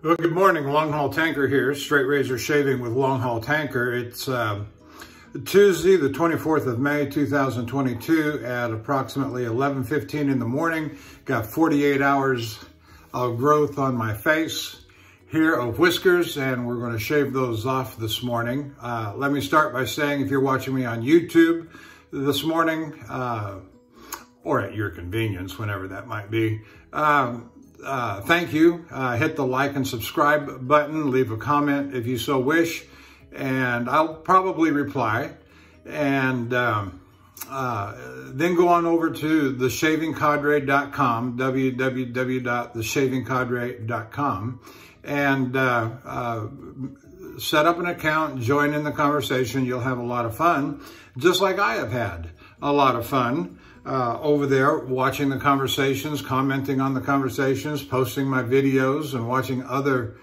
Well, good morning, Longhaultanker here, straight razor shaving with Longhaultanker. It's Tuesday, the 24th of May, 2022 at approximately 11:15 in the morning. Got 48 hours of growth on my face here of whiskers, and we're going to shave those off this morning. Let me start by saying, if you're watching me on YouTube this morning, or at your convenience, whenever that might be, thank you. Hit the like and subscribe button. Leave a comment if you so wish, and I'll probably reply. And then go on over to theshavingcadre.com, www.theshavingcadre.com, and set up an account, join in the conversation. You'll have a lot of fun, just like I have had a lot of fun over there, watching the conversations, commenting on the conversations, posting my videos, and watching other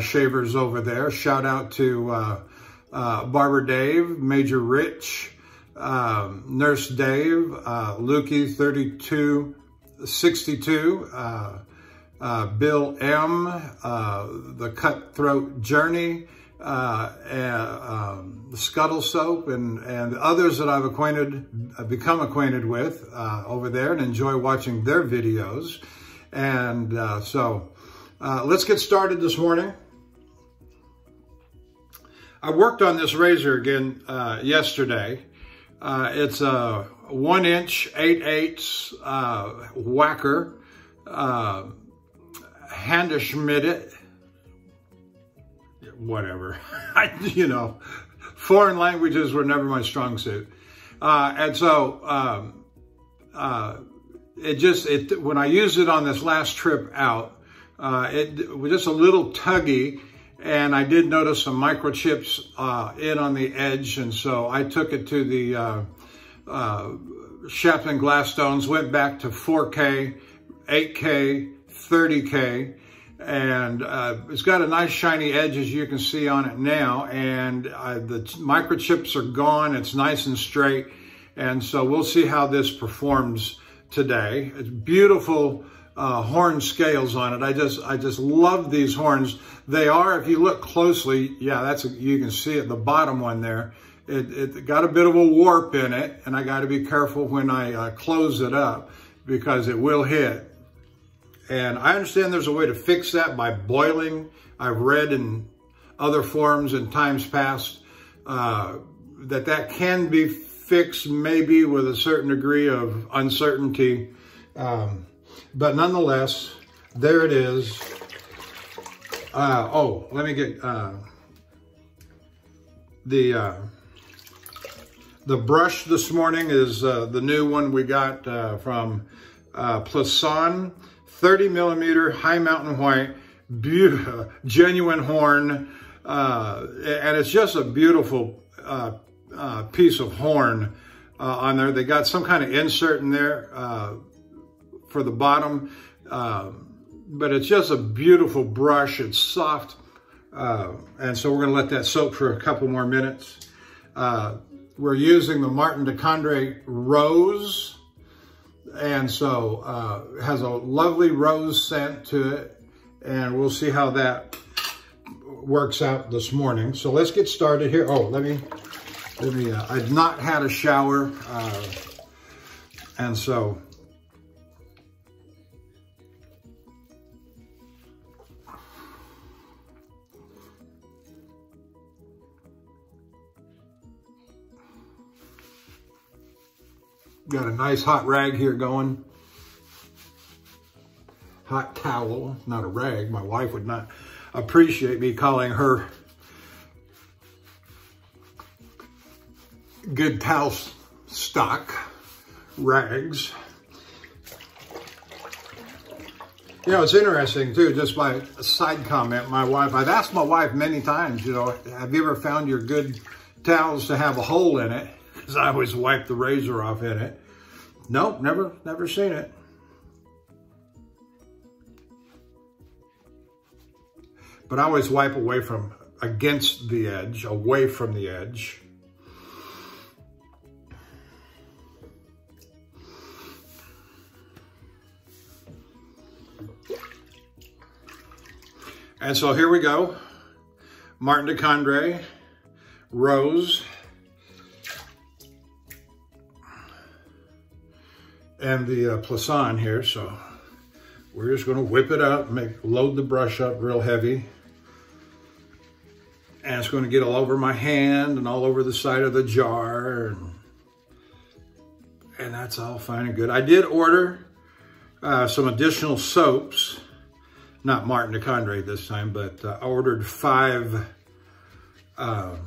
shavers over there. Shout out to Barber Dave, Major Rich, Nurse Dave, Lukey 3262, Bill M, The Cutthroat Journey, the Scuttle Soap, and others that I've become acquainted with over there, and enjoy watching their videos. And so let's get started this morning. I worked on this razor again yesterday. It's a 1-inch 8/8 Wacker Handgeschmiedet. Whatever. Foreign languages were never my strong suit. And so when I used it on this last trip out, it was just a little tuggy, and I did notice some microchips in on the edge, and so I took it to the Shapton Glass stones, went back to 4K, 8K, 30K, and it's got a nice shiny edge, as you can see on it now, and the microchips are gone. It's nice and straight, and so we'll see how this performs today. It's beautiful horn scales on it. I just love these horns. They are, if you look closely, yeah, you can see it, the bottom one there. It got a bit of a warp in it, and I got to be careful when I close it up, because it will hit. And I understand there's a way to fix that by boiling. I've read in other forums in times past that can be fixed, maybe with a certain degree of uncertainty. But nonetheless, there it is. Let me get the brush this morning is the new one we got from Plisson. 30 millimeter Hight Mountain White, beautiful, genuine horn, and it's just a beautiful piece of horn on there. They got some kind of insert in there for the bottom, but it's just a beautiful brush. It's soft, and so we're going to let that soak for a couple more minutes. We're using the Candre Rose. And so it has a lovely rose scent to it, and we'll see how that works out this morning. So let's get started here. Oh, let me I've not had a shower, and so got a nice hot rag here going. Hot towel, not a rag. My wife would not appreciate me calling her good towel stock rags. It's interesting too, just by a side comment, I've asked my wife many times, have you ever found your good towels to have a hole in it? Because I always wipe the razor off in it. Nope, never seen it. But I always wipe against the edge, away from the edge. And so here we go. Martin de Candre Rose. And the Plisson here, so we're just going to whip it up, load the brush up real heavy. And it's going to get all over my hand and all over the side of the jar. And that's all fine and good. I did order some additional soaps. Not Martin de Candre this time, but I ordered 5 Ariana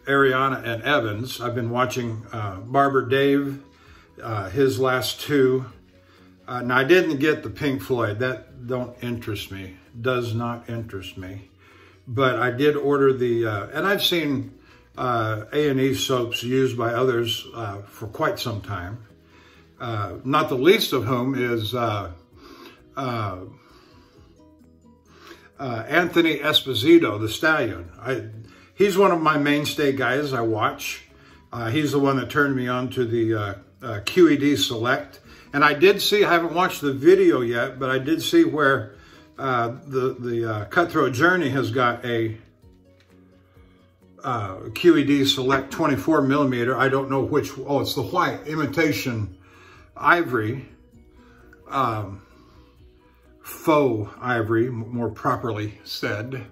and Evans. I've been watching Barber Dave, his last 2. Now I didn't get the Pink Floyd. That don't interest me. Does not interest me. But I did order the, and I've seen A&E soaps used by others for quite some time. Not the least of whom is Anthony Esposito, the Stallion. He's one of my mainstay guys I watch. He's the one that turned me on to the QED Select. And I did see, I haven't watched the video yet, but I did see where the Cutthroat Journey has got a QED Select 24mm. I don't know which, oh, it's the white imitation ivory, faux ivory, more properly said.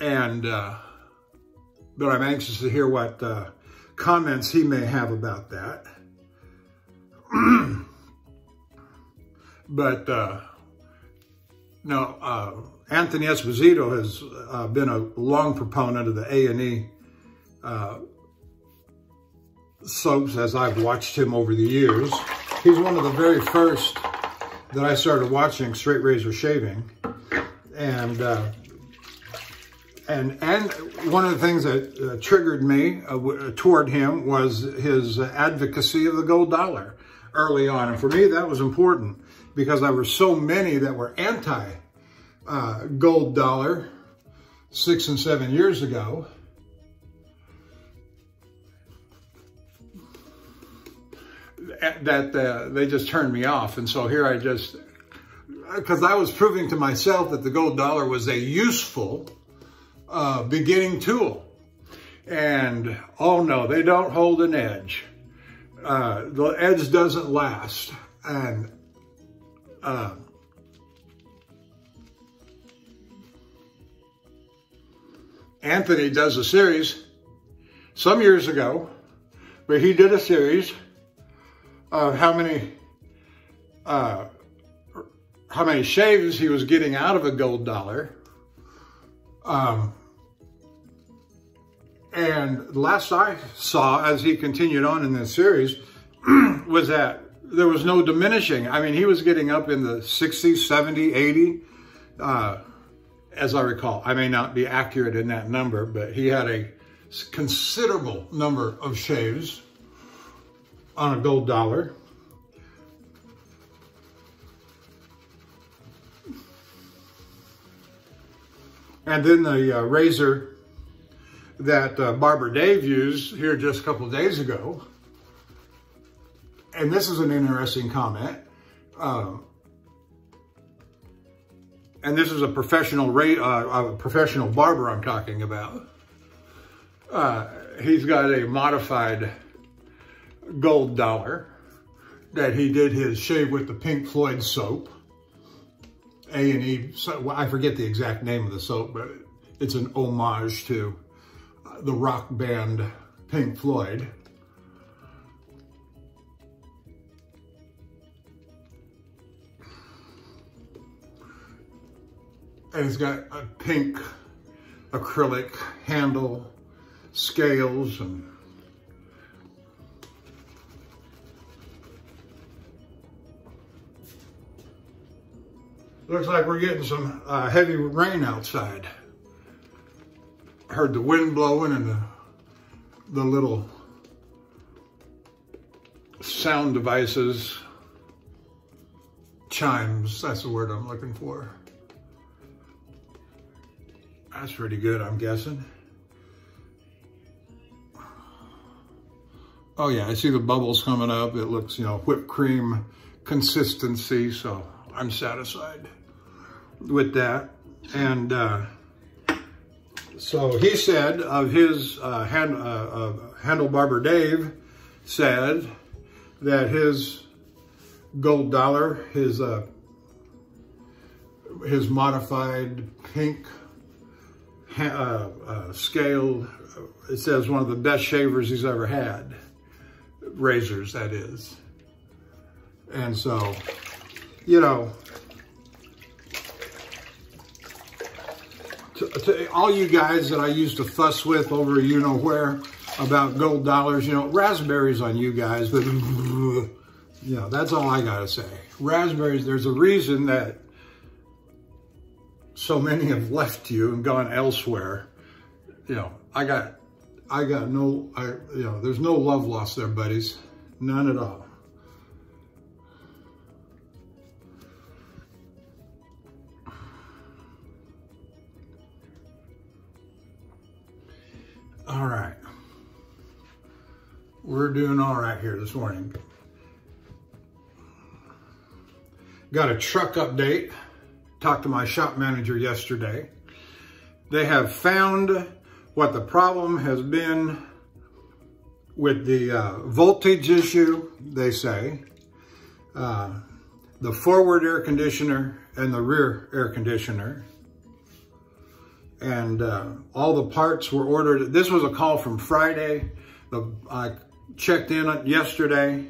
And, but I'm anxious to hear what comments he may have about that. But no, Anthony Esposito has been a long proponent of the A&E soaps as I've watched him over the years. He's one of the very first that I started watching straight razor shaving. And one of the things that triggered me toward him was his advocacy of the gold dollar early on. And for me, that was important because there were so many that were anti-gold dollar 6 and 7 years ago. That they just turned me off. And so here I just, because I was proving to myself that the gold dollar was a useful beginning tool. And oh no, they don't hold an edge. The edge doesn't last. And Anthony does a series some years ago, but he did a series of how many shaves he was getting out of a gold dollar. And last I saw, as he continued on in this series, was that there was no diminishing. I mean, he was getting up in the 60, 70, 80, as I recall. I may not be accurate in that number, but he had a considerable number of shaves on a gold dollar. And then the razor that Barber Dave used here just a couple of days ago. And this is an interesting comment. And this is a professional barber I'm talking about. He's got a modified gold dollar that he did his shave with the Pink Floyd soap. A&E, well, I forget the exact name of the soap, but it's an homage to the rock band Pink Floyd. And it's got a pink acrylic handle, scales, and looks like we're getting some heavy rain outside. Heard the wind blowing and the little sound devices, chimes, that's the word I'm looking for. That's pretty good, I'm guessing. Oh yeah, I see the bubbles coming up. It looks, you know, whipped cream consistency, so I'm satisfied with that. And so he said of his, Handlebarber Dave said that his gold dollar, his modified pink scale, it says one of the best shavers he's ever had. Razors, that is. And so, you know, to all you guys that I used to fuss with over you know where about gold dollars, you know, raspberries on you guys, but you know, that's all I gotta say. Raspberries, there's a reason that so many have left you and gone elsewhere. You know, I got no, you know, there's no love lost there, buddies. None at all. All right. We're doing all right here this morning. Got a truck update. Talked to my shop manager yesterday. They have found what the problem has been with the voltage issue, they say. The forward air conditioner and the rear air conditioner. And all the parts were ordered. This was a call from Friday. I checked in yesterday.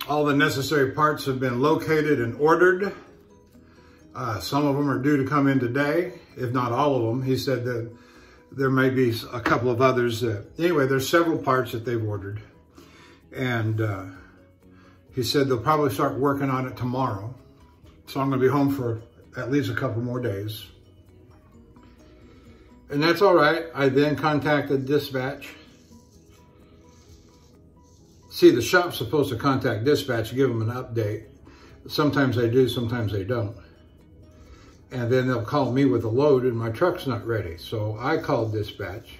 All the necessary parts have been located and ordered. Some of them are due to come in today, if not all of them. He said that there may be a couple of others. Anyway, there's several parts that they've ordered. And he said they'll probably start working on it tomorrow. So I'm going to be home for at least a couple more days. And that's all right. I then contacted dispatch. See, the shop's supposed to contact dispatch, give them an update. Sometimes they do, sometimes they don't. And then they'll call me with a load and my truck's not ready. So I called dispatch.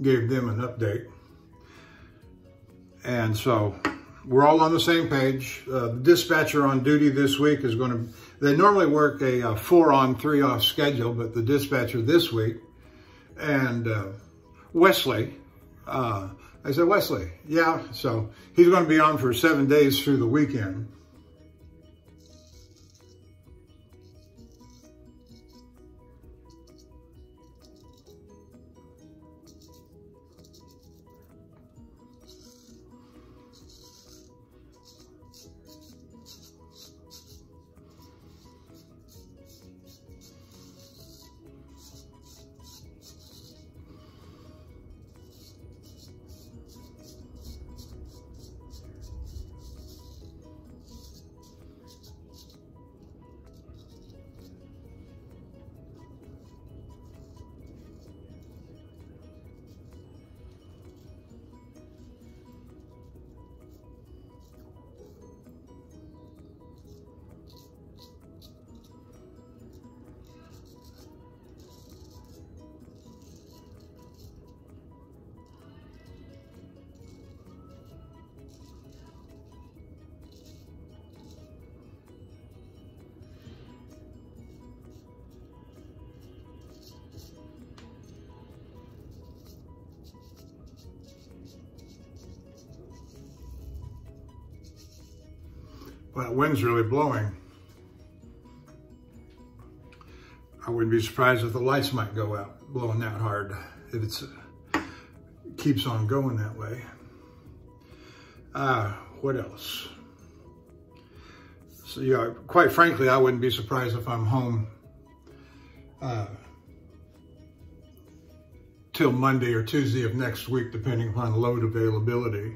Gave them an update. And so we're all on the same page. The dispatcher on duty this week is going to, they normally work a 4-on, 3-off schedule, but the dispatcher this week, and Wesley, I said, Wesley, yeah. So he's going to be on for 7 days through the weekend. Well, that wind's really blowing. I wouldn't be surprised if the lights might go out blowing that hard if it keeps on going that way. What else? So yeah, quite frankly, I wouldn't be surprised if I'm home till Monday or Tuesday of next week, depending upon load availability.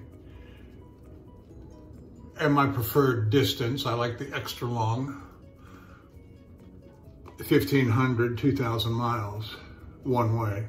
And my preferred distance, I like the extra long, 1,500, 2,000 miles one way.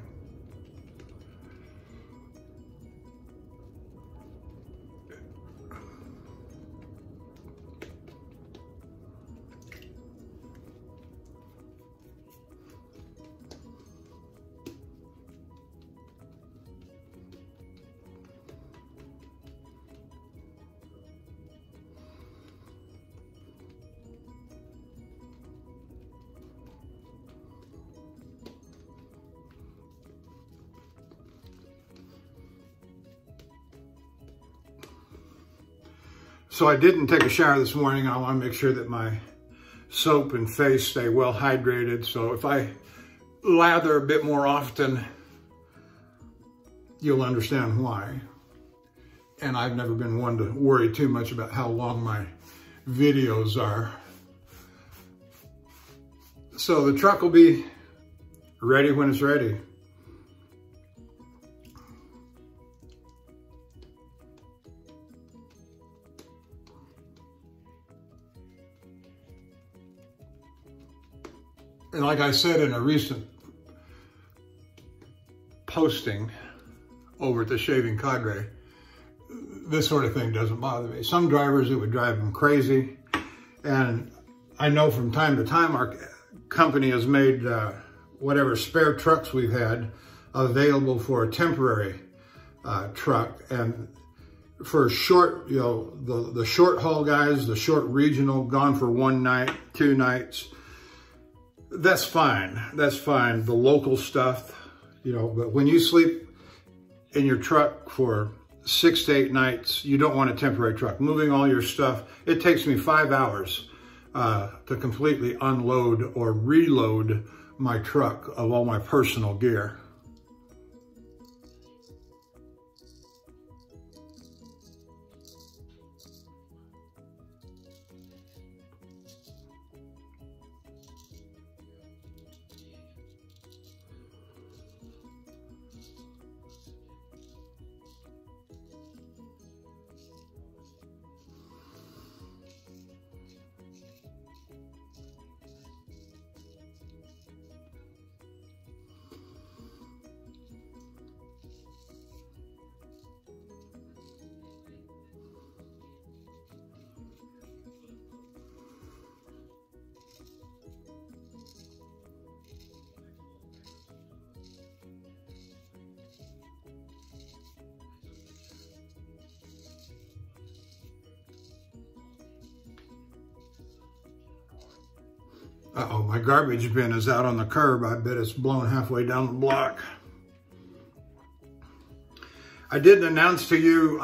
So I didn't take a shower this morning. I want to make sure that my soap and face stay well hydrated. So if I lather a bit more often, you'll understand why. And I've never been one to worry too much about how long my videos are. So the truck will be ready when it's ready. And like I said in a recent posting over at the Shaving Candre, this sort of thing doesn't bother me. Some drivers, it would drive them crazy. And I know from time to time our company has made whatever spare trucks we've had available for a temporary truck. And for short, you know, the short haul guys, the short regional, gone for one night, 2 nights, that's fine. That's fine. The local stuff, you know, but when you sleep in your truck for 6 to 8 nights, you don't want a temporary truck. Moving all your stuff, it takes me 5 hours to completely unload or reload my truck of all my personal gear. Uh-oh, my garbage bin is out on the curb. I bet it's blown halfway down the block. I didn't announce to you,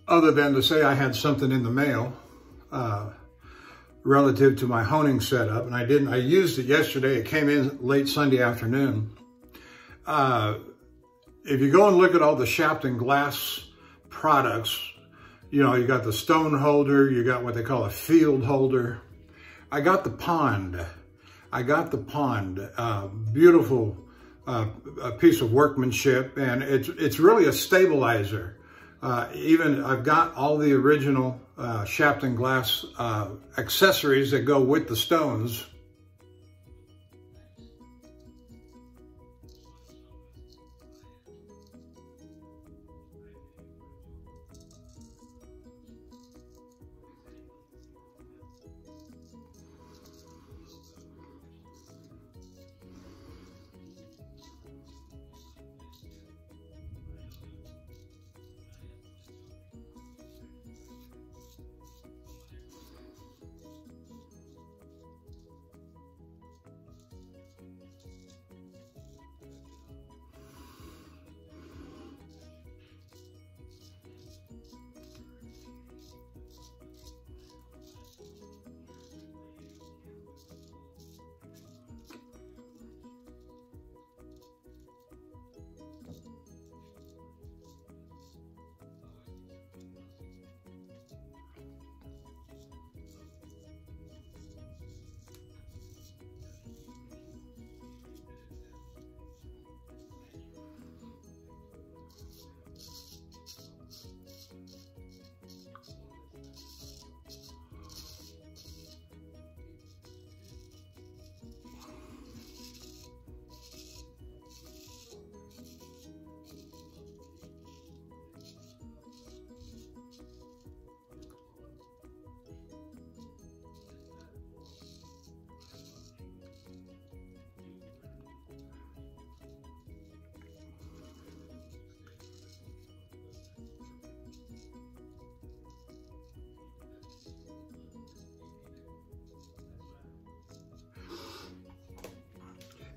other than to say I had something in the mail relative to my honing setup, and I didn't. I used it yesterday. It came in late Sunday afternoon. If you go and look at all the Shapton Glass products, you know, you got the stone holder, you got what they call a field holder. I got the pond. Beautiful a piece of workmanship, and it's really a stabilizer. Even I've got all the original Shapton Glass accessories that go with the stones.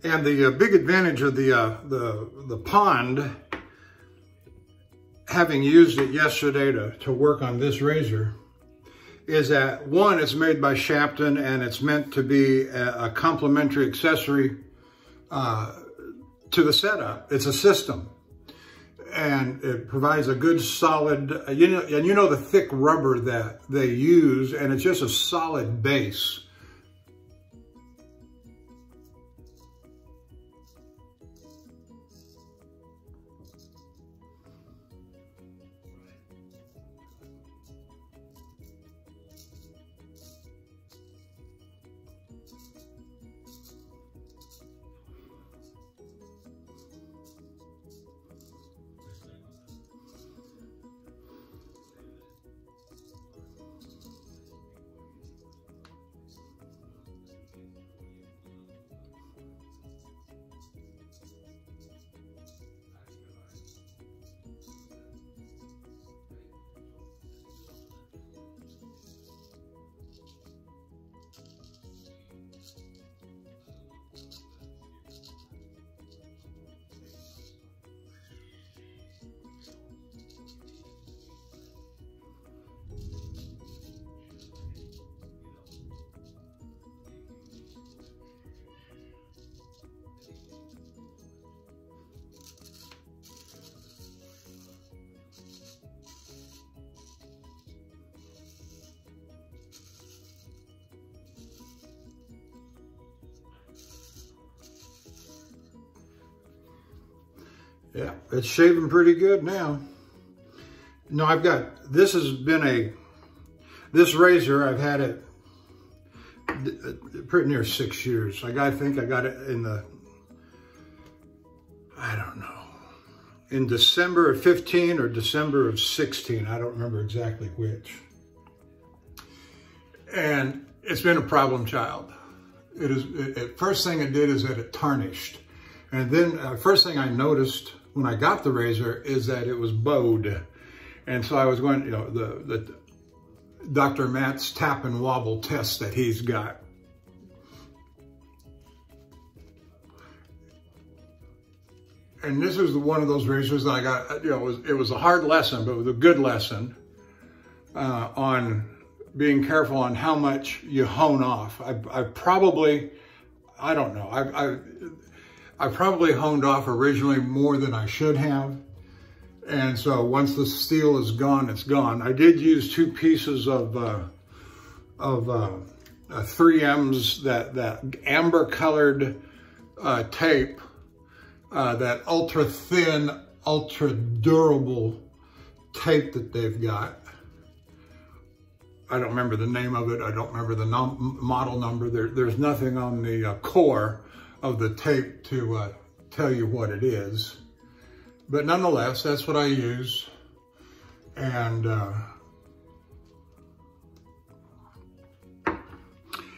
And the big advantage of the pond, having used it yesterday to work on this razor, is that one, it's made by Shapton and it's meant to be a complementary accessory to the setup. It's a system, and it provides a good solid, and you know the thick rubber that they use, and it's just a solid base. Yeah, it's shaving pretty good now. No, this has been this razor, I've had it pretty near 6 years. I think I got it I don't know, in December of 15 or December of 16. I don't remember exactly which. And it's been a problem child. First thing it did is that it tarnished. And then first thing I noticed when I got the razor is that it was bowed. And so I was going, the Dr. Matt's tap and wobble test that he's got. And this is one of those razors that I got, it was a hard lesson, but it was a good lesson on being careful on how much you hone off. I probably honed off originally more than I should have. And so once the steel is gone, it's gone. I did use 2 pieces of 3Ms, that amber colored tape, that ultra thin, ultra durable tape that they've got. I don't remember the name of it. I don't remember the model number. There's nothing on the core of the tape to tell you what it is. But nonetheless, that's what I use. And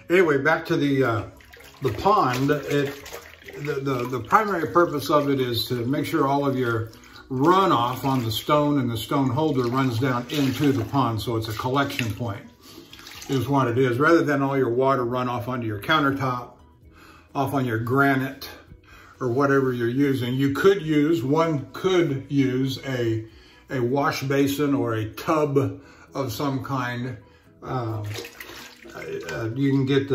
anyway, back to the pond. The primary purpose of it is to make sure all of your runoff on the stone and the stone holder runs down into the pond, so it's a collection point, is what it is, rather than all your water run off onto your countertop, off on your granite, or whatever you're using. One could use a wash basin or a tub of some kind. You can get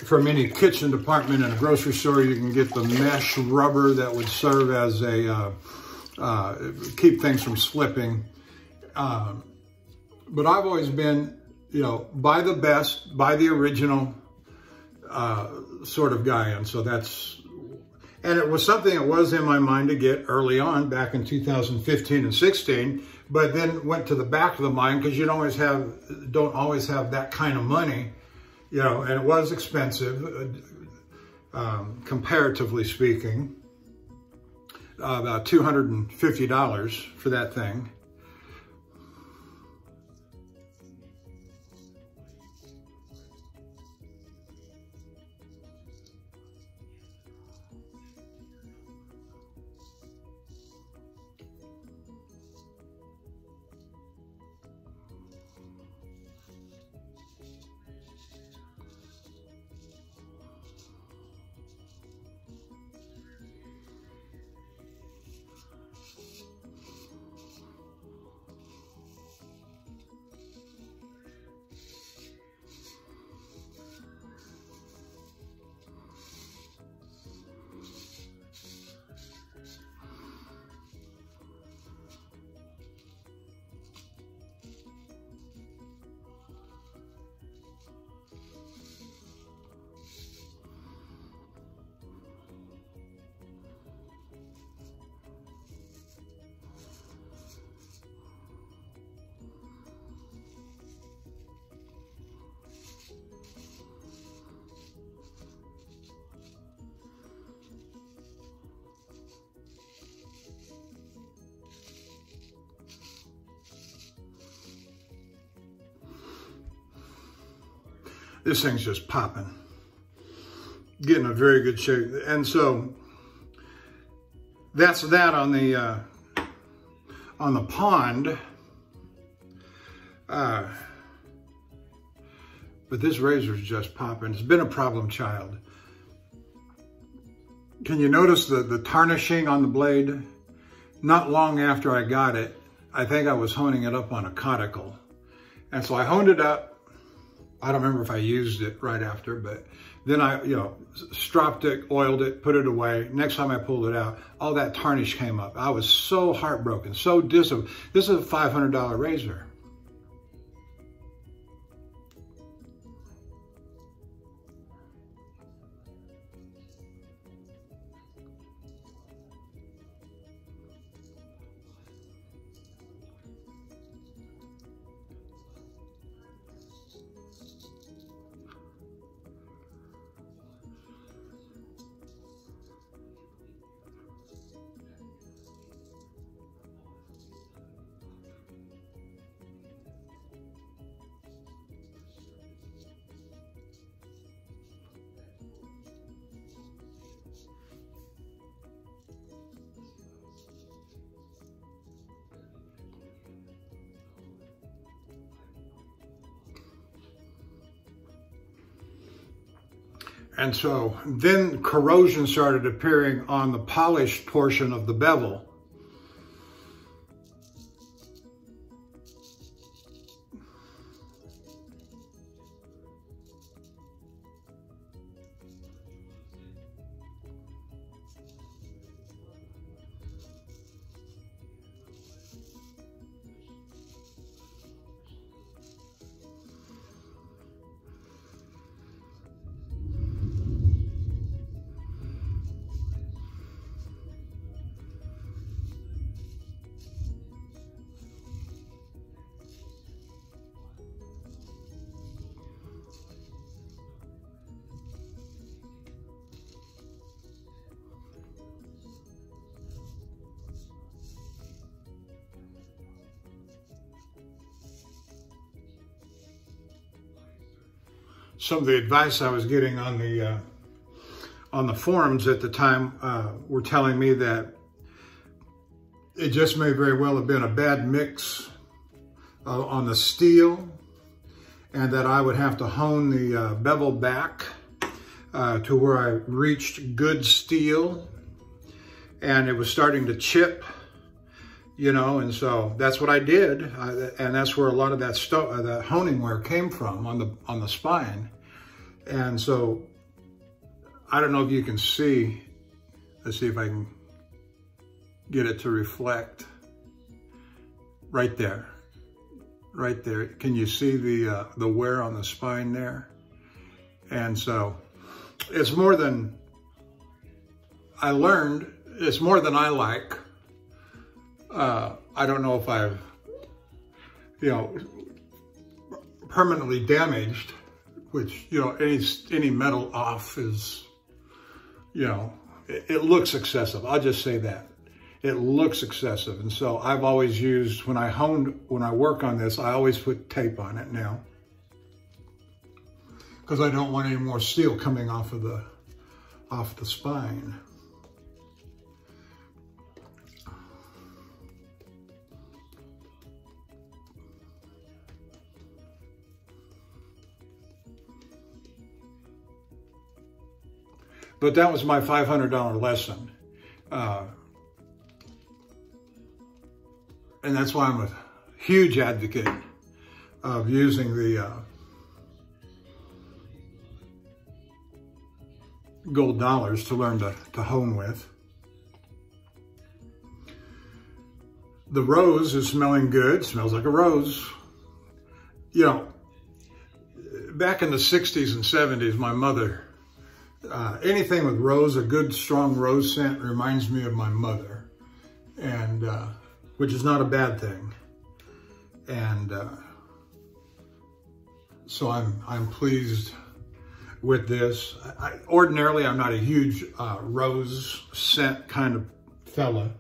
from any kitchen department in a grocery store, you can get the mesh rubber that would serve as keep things from slipping. But I've always been, buy the best, buy the original sort of guy. And so and it was something that was in my mind to get early on back in 2015 and 16, but then went to the back of the mind because you don't always have that kind of money, and it was expensive, comparatively speaking, about $250 for that thing. this thing's just popping. Getting a very good shape. And so that's that on the pond. But this razor's just popping. It's been a problem child. Can you notice the tarnishing on the blade? Not long after I got it, I think I was honing it up on a conical. And so I honed it up. I don't remember if I used it right after, but then I, stropped it, oiled it, put it away. Next time I pulled it out, all that tarnish came up. I was so heartbroken, so disappointed. This is a $500 razor. And so then corrosion started appearing on the polished portion of the bevel. Some of the advice I was getting on the forums at the time were telling me that it just may very well have been a bad mix on the steel, and that I would have to hone the bevel back to where I reached good steel, and it was starting to chip, and so that's what I did, and that's where a lot of that honing wear came from on the spine. And so I don't know if you can see. Let's see if I can get it to reflect. Right there, right there. Can you see the wear on the spine there? And so it's more than I learned. It's more than I like. I don't know if I've, permanently damaged, which, any metal off is, it looks excessive. I'll just say that. It looks excessive. And so I've always used, when I work on this, I always put tape on it now, because I don't want any more steel coming off the spine. But that was my $500 lesson. And that's why I'm a huge advocate of using the gold dollars to learn to hone with. The rose is smelling good, smells like a rose. Back in the 60s and 70s, my mother, anything with rose, a good strong rose scent, reminds me of my mother, and which is not a bad thing. And so I'm pleased with this. Ordinarily, I'm not a huge rose scent kind of fella.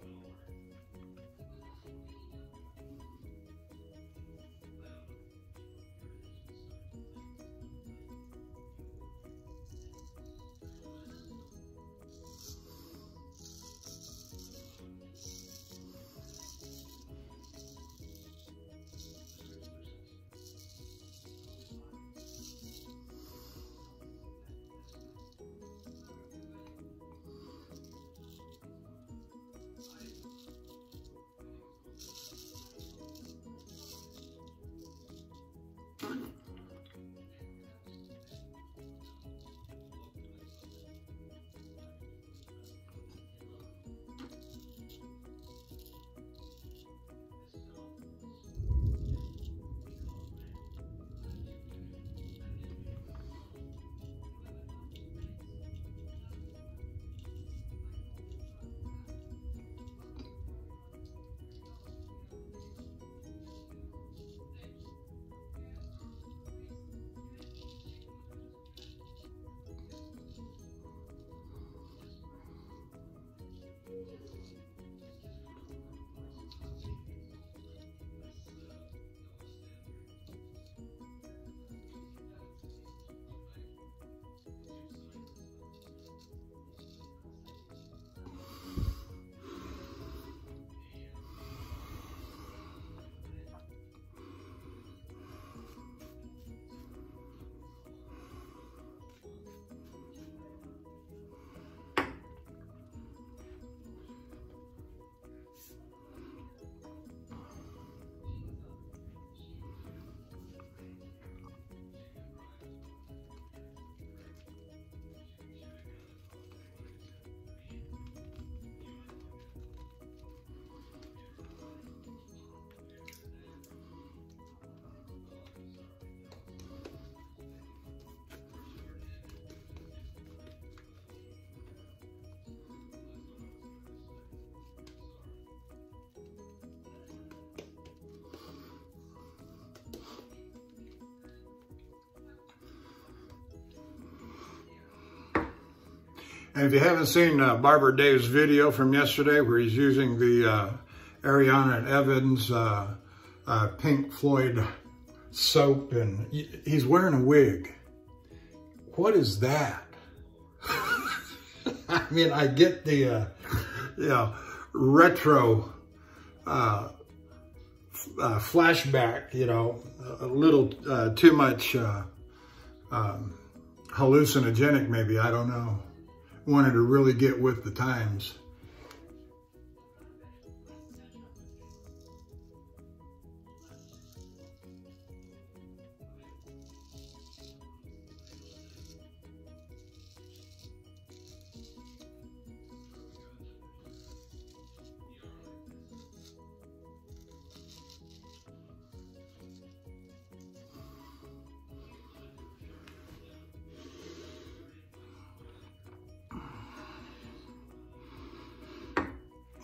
And if you haven't seen Barber Dave's video from yesterday where he's using the Ariana and Evans Pink Floyd soap, and he's wearing a wig. What is that? I mean, I get the retro flashback, you know, a little too much hallucinogenic maybe, I don't know. Wanted to really get with the times.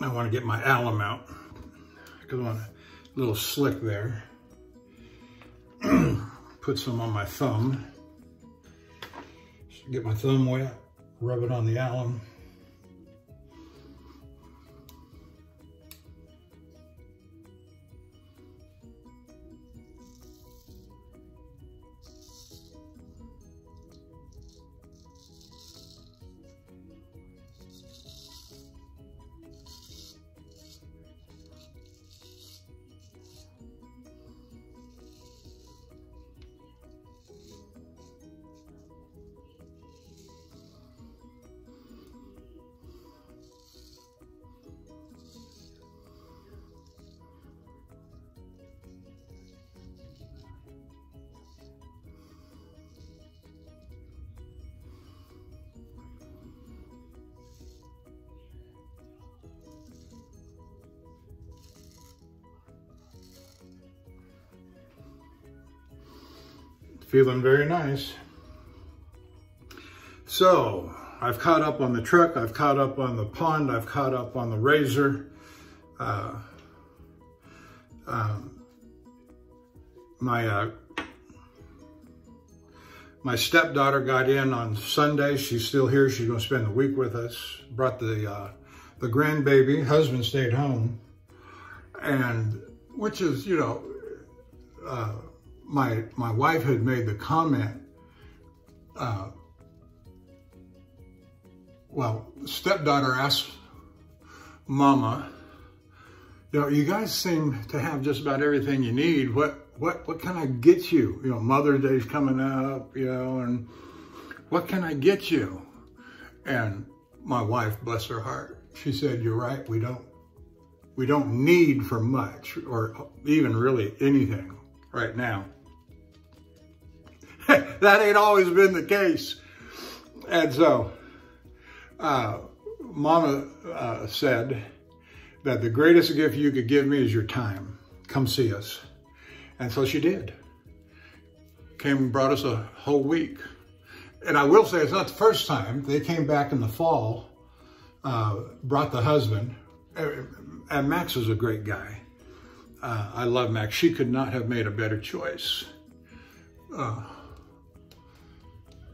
I want to get my alum out because I want a little slick there. Put some on my thumb. Get my thumb wet, rub it on the alum. Feeling very nice. So I've caught up on the truck, I've caught up on the pond, I've caught up on the razor. My stepdaughter got in on Sunday. She's still here. She's going to spend the week with us. Brought the grandbaby. Husband stayed home, and which is, you know, my wife had made the comment. Well, stepdaughter asked Mama, you know, you guys seem to have just about everything you need. What can I get you? You know, Mother's Day's coming up, you know, and what can I get you? And my wife, bless her heart, she said, you're right, we don't need for much or even really anything right now. That ain't always been the case. And so, Mama said that the greatest gift you could give me is your time. Come see us. And so she did. Came and brought us a whole week. And I will say it's not the first time. They came back in the fall, brought the husband. And Max is a great guy. I love Max. She could not have made a better choice.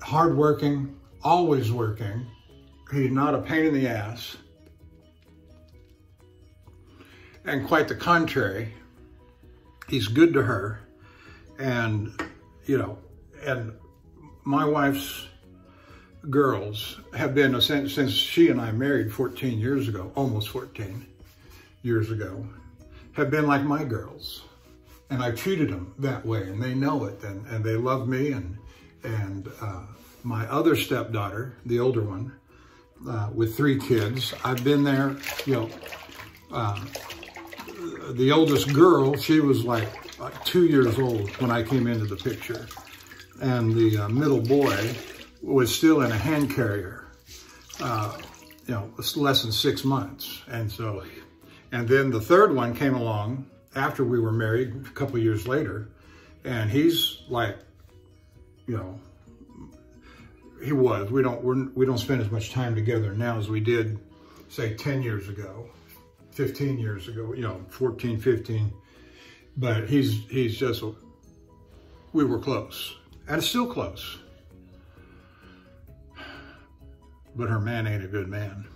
Hardworking, always working. He's not a pain in the ass. And quite the contrary, he's good to her. And, you know, and my wife's girls have been, since she and I married 14 years ago, almost 14 years ago, have been like my girls. And I treated them that way, and they know it, and they love me. And my other stepdaughter, the older one, with 3 kids, I've been there, you know, the oldest girl, she was like 2 years old when I came into the picture. And the middle boy was still in a hand carrier, you know, less than 6 months. And so, and then the third one came along after we were married a couple of years later. And he's like, you know, he was, we don't spend as much time together now as we did, say, 10 years ago, 15 years ago, you know, 14, 15. But he's just, we were close, and still close. but her man ain't a good man.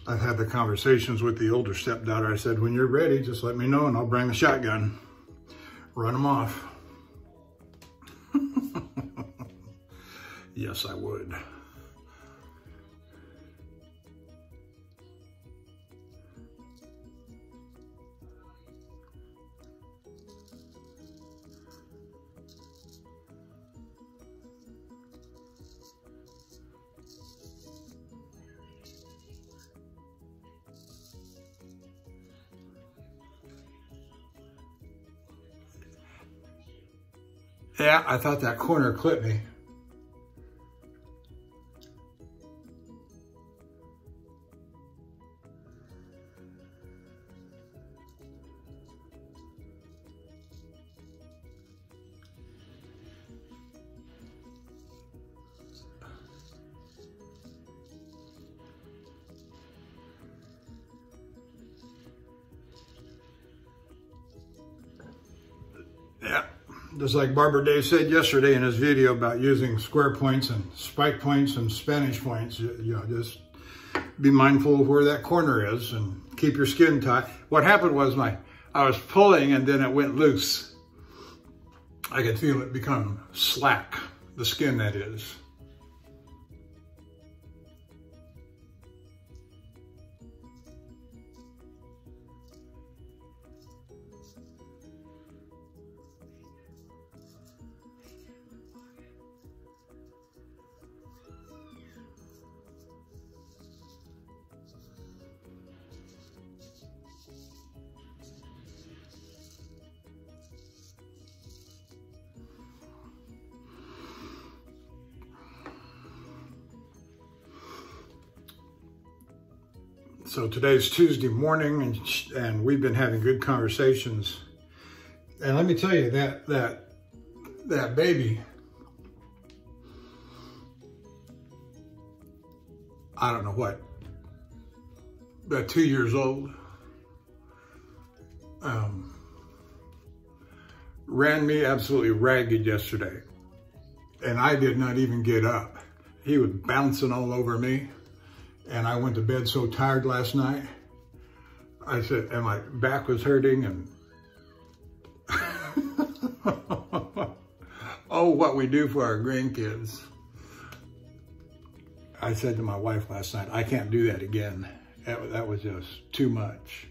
I've had the conversations with the older stepdaughter. I said, when you're ready, just let me know and I'll bring the shotgun. Run them off. Yes, I would. Yeah, I thought that corner clipped me. Yeah. Just like Barber Dave said yesterday in his video about using square points and spike points and Spanish points, you know, just be mindful of where that corner is and keep your skin tight. What happened was I was pulling and then it went loose. I could feel it become slack, the skin that is. So today's Tuesday morning, and we've been having good conversations. And let me tell you that baby, I don't know what, about 2 years old, ran me absolutely ragged yesterday. And I did not even get up. He was bouncing all over me. And I went to bed so tired last night. I said, and my back was hurting and oh, what we do for our grandkids. I said to my wife last night, I can't do that again. That was just too much.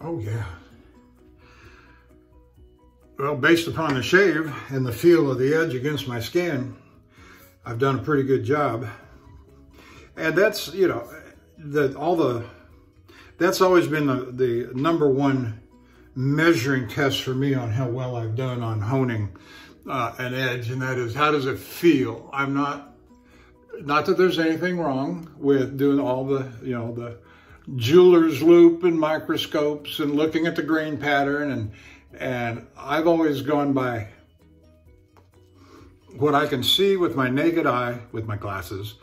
Oh yeah. Well, based upon the shave and the feel of the edge against my skin, I've done a pretty good job. And that's, you know, that's always been the number one measuring test for me on how well I've done on honing an edge, and that is, how does it feel? I'm not that there's anything wrong with doing all the, you know, the jeweler's loop and microscopes and looking at the grain pattern, and I've always gone by what I can see with my naked eye, with my glasses,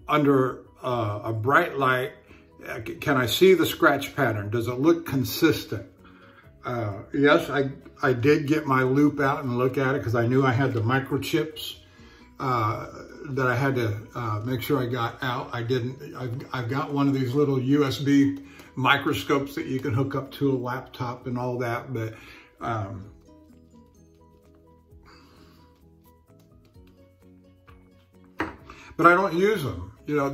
under a bright light. Can I see the scratch pattern? Does it look consistent? Yes, I did get my loop out and look at it because I knew I had the microchips that I had to make sure I got out. I didn't. I've got one of these little USB microscopes that you can hook up to a laptop and all that, but I don't use them. You know,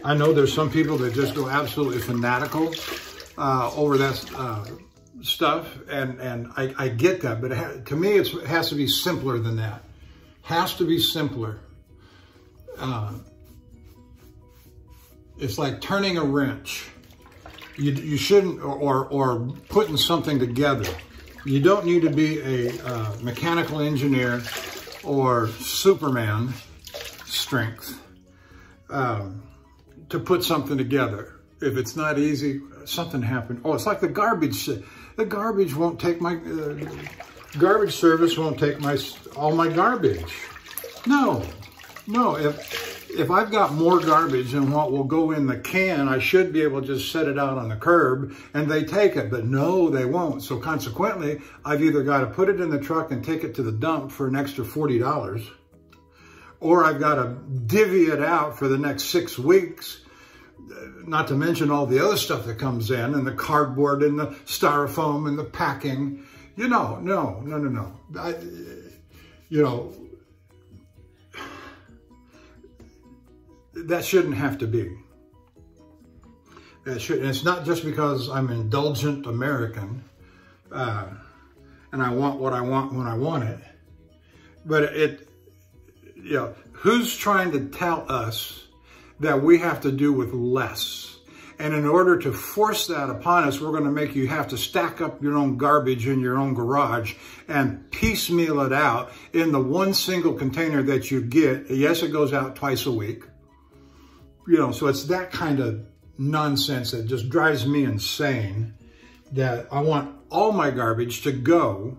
I know there's some people that just go absolutely fanatical over that stuff, and I get that, but to me it has to be simpler than that. Has to be simpler. It's like turning a wrench. You shouldn't, or putting something together. You don't need to be a mechanical engineer or Superman strength to put something together. If it's not easy, something happened. Oh, it's like the garbage. The garbage won't take my, garbage service won't take all my garbage. No. If I've got more garbage than what will go in the can, I should be able to just set it out on the curb and they take it, but no, they won't. So consequently, I've either got to put it in the truck and take it to the dump for an extra $40, or I've got to divvy it out for the next 6 weeks, not to mention all the other stuff that comes in, and the cardboard and the styrofoam and the packing. You know, no. You know, that shouldn't have to be. And it's not just because I'm an indulgent American and I want what I want when I want it, but you know, who's trying to tell us that we have to do with less? And in order to force that upon us, we're going to make you have to stack up your own garbage in your own garage and piecemeal it out in the one single container that you get. Yes, it goes out twice a week. You know, so it's that kind of nonsense that just drives me insane, that I want all my garbage to go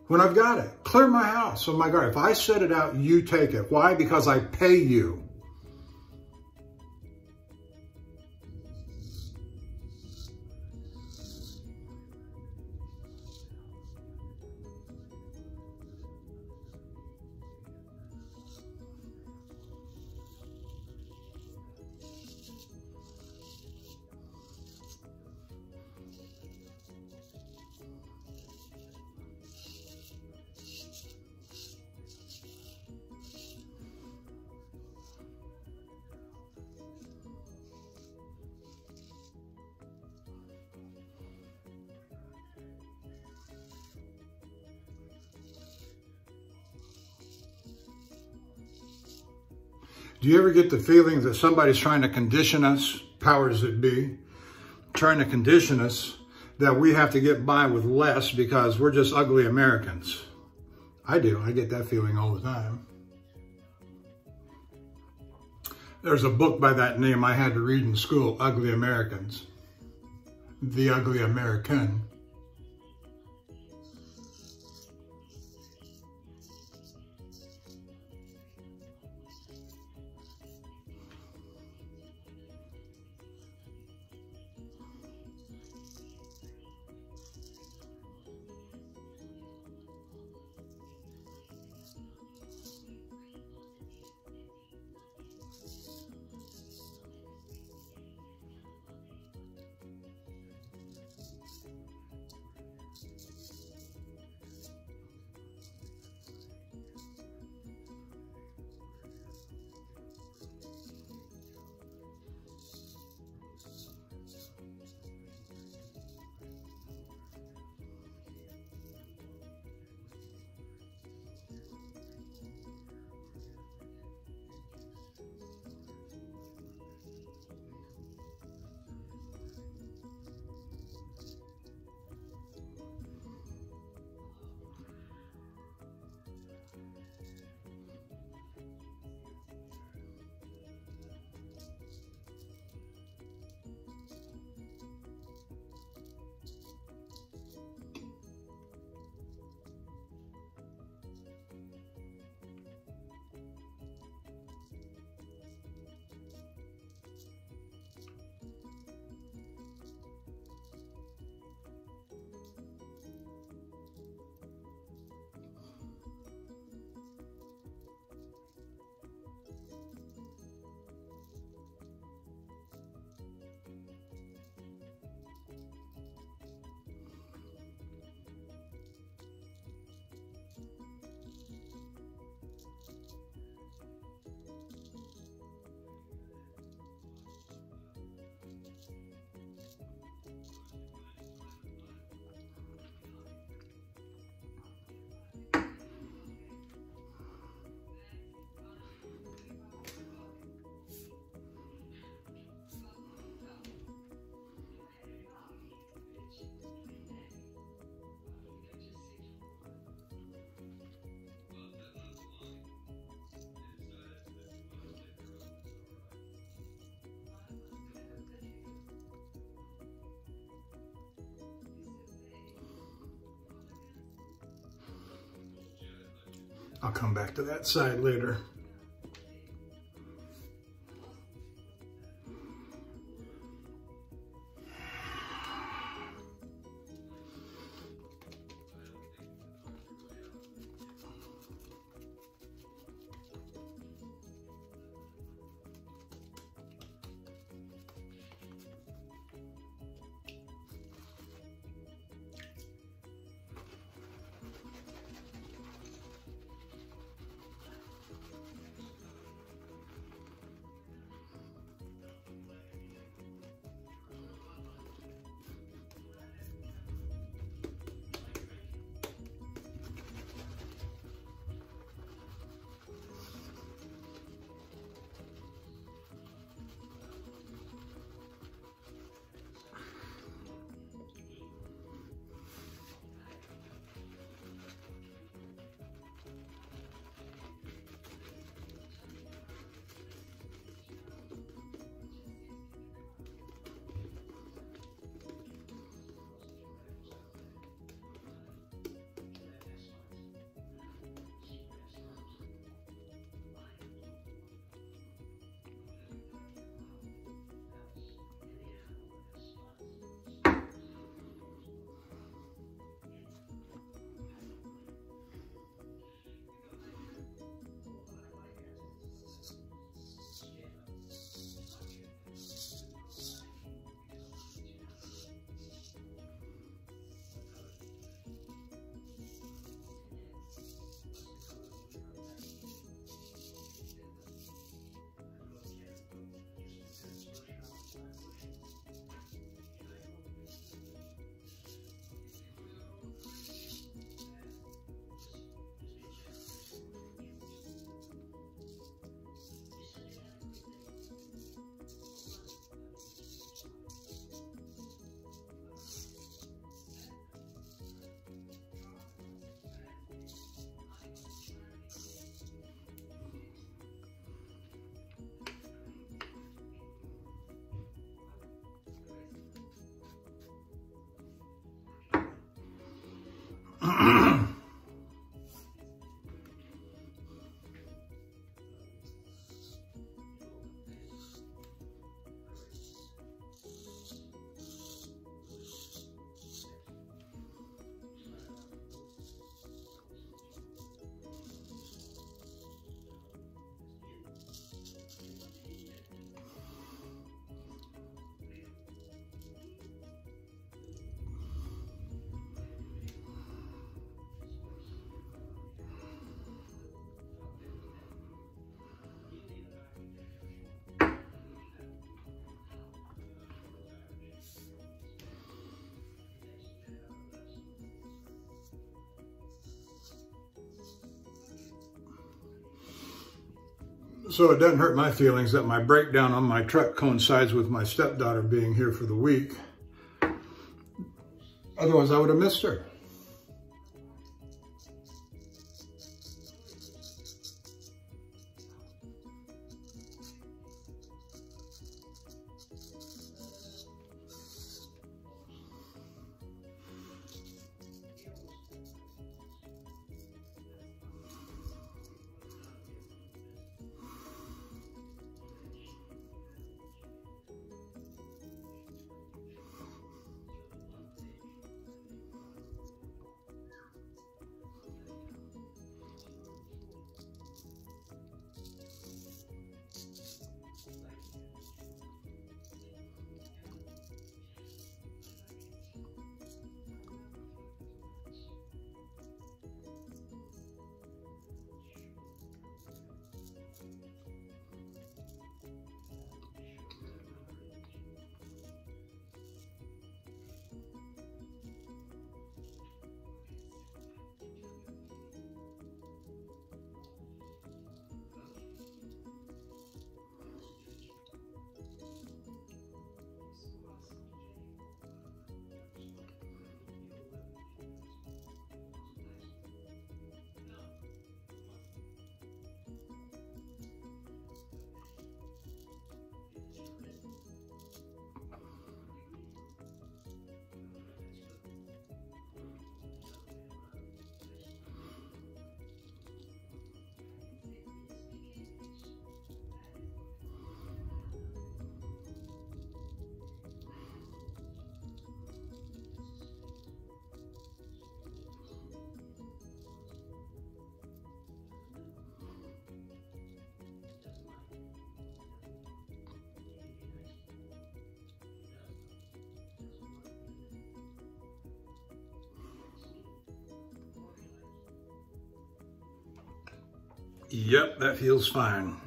when I've got it. Clear my house of my garbage. If I set it out, you take it. Why? Because I pay you. Do you ever get the feeling that somebody's trying to condition us, powers that be, trying to condition us that we have to get by with less because we're just ugly Americans? I do. I get that feeling all the time. There's a book by that name I had to read in school, Ugly Americans. The Ugly American. I'll come back to that side later. So it doesn't hurt my feelings that my breakdown on my truck coincides with my stepdaughter being here for the week. Otherwise, I would have missed her. Yep, that feels fine.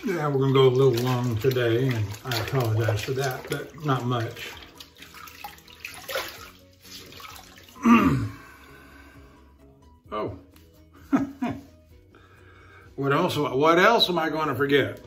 Yeah, we're gonna go a little long today, and I apologize for that, but not much. Oh. What else am I going to forget?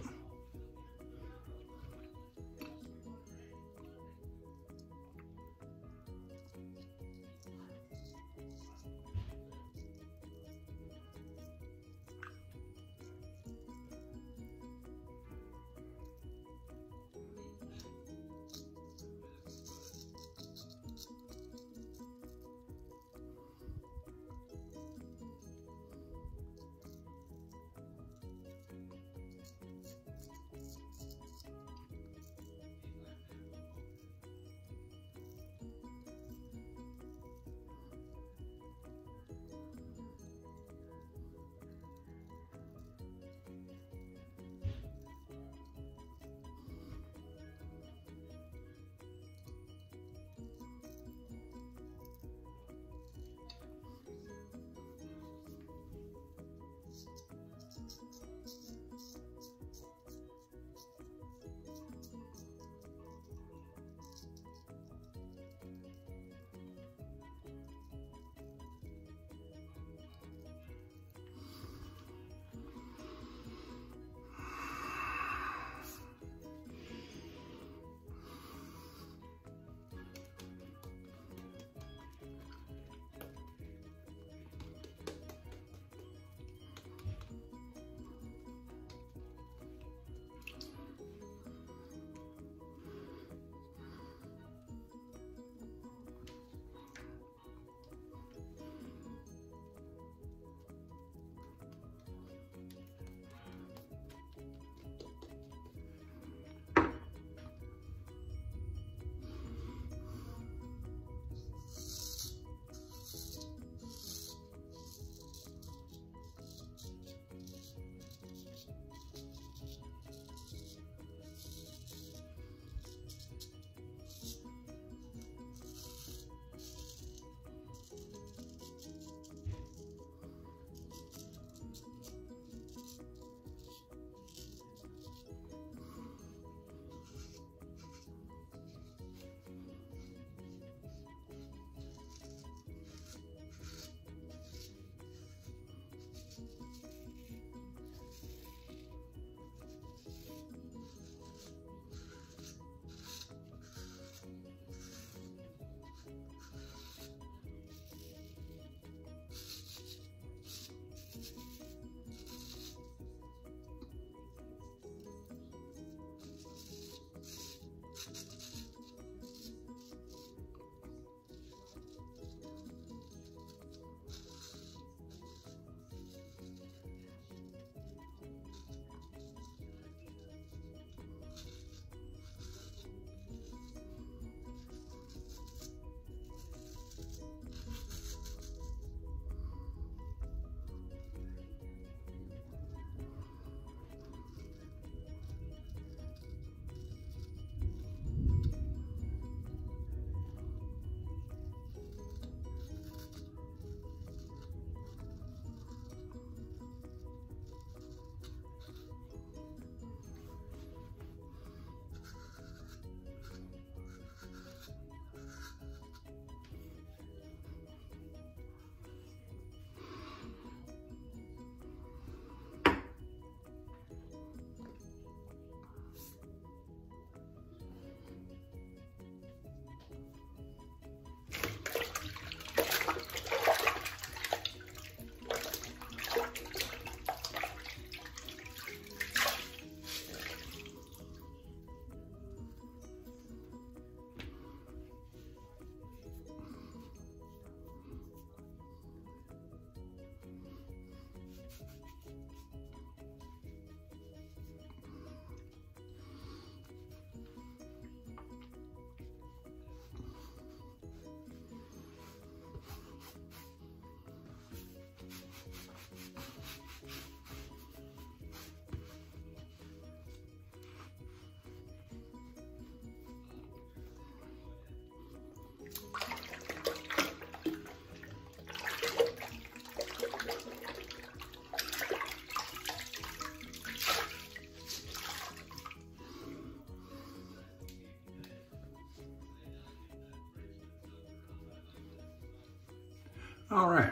All right.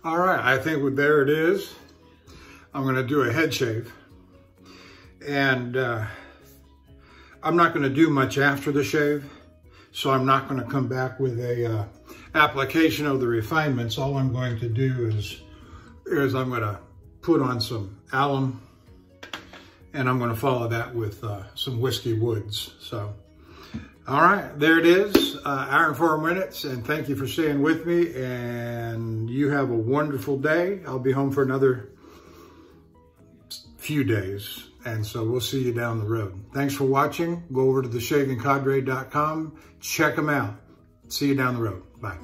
All right, I think there it is. I'm gonna do a head shave. And I'm not gonna do much after the shave, so I'm not gonna come back with a application of the refinements. All I'm going to do is I'm gonna put on some alum, and I'm gonna follow that with some whiskey woods. So, all right, there it is, hour and 4 minutes, and thank you for staying with me, and you have a wonderful day. I'll be home for another few days, and so we'll see you down the road. Thanks for watching. Go over to theshavingcadre.com, check them out. See you down the road. Bye.